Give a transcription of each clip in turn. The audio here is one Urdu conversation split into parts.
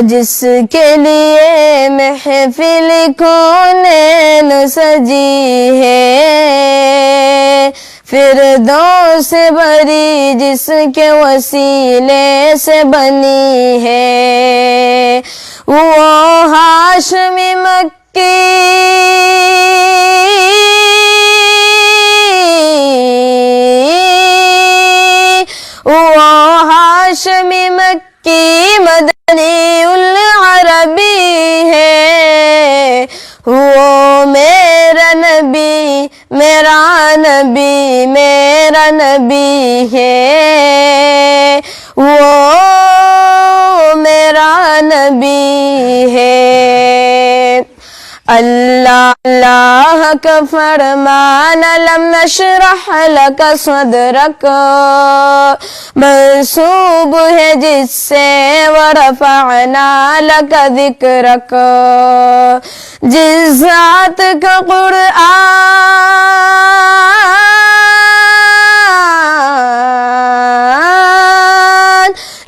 جس کے لیے محفل کونین سجی ہے، فردوس بری جس کے وسیلے سے بنی ہے، وہ ہاشمی مکی ہاشمی مکی مدنی العربی ہے، وہ میرا نبی میرا نبی میرا نبی ہے، وہ میرا نبی ہے۔ اللہ اللہ کا فرمان لم نشرح لک صدرک منسوب ہے جس سے ورفعنا لک ذکرک، جس ذات کا قرآن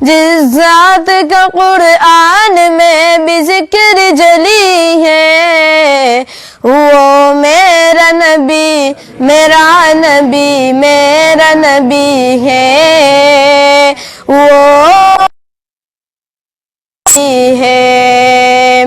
جس ذات کا قرآن میں بھی ذکر جلی ہے، وہ میرا نبی میرا نبی میرا نبی ہے، وہ ہے۔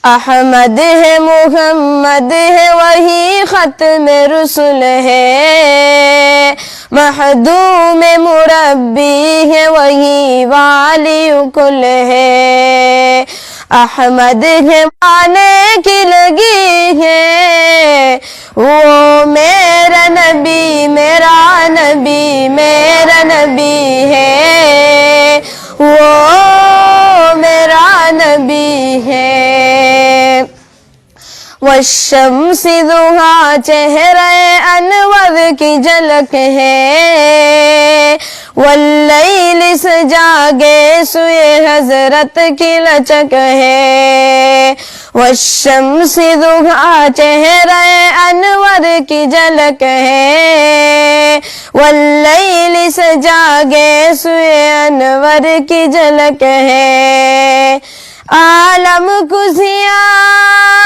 احمد ہے محمد ہے وہی ختم رسل ہے، مخدوم مربی ہے وہی والی کل ہے، احمد ہے مانے کی لگی ہے، وہ میرا نبی میرا نبی میرا نبی ہے، وہ میرا نبی ہے۔ والشمس ضحا چہرہ انور کی جھلک ہے، واللیل سجا گے سوئے حضرت کی لچک ہے، والشمس ضحا چہرہ انور کی جھلک ہے، واللیل سجا گے سوئے انور کی جھلک ہے، عالم کو ضیاء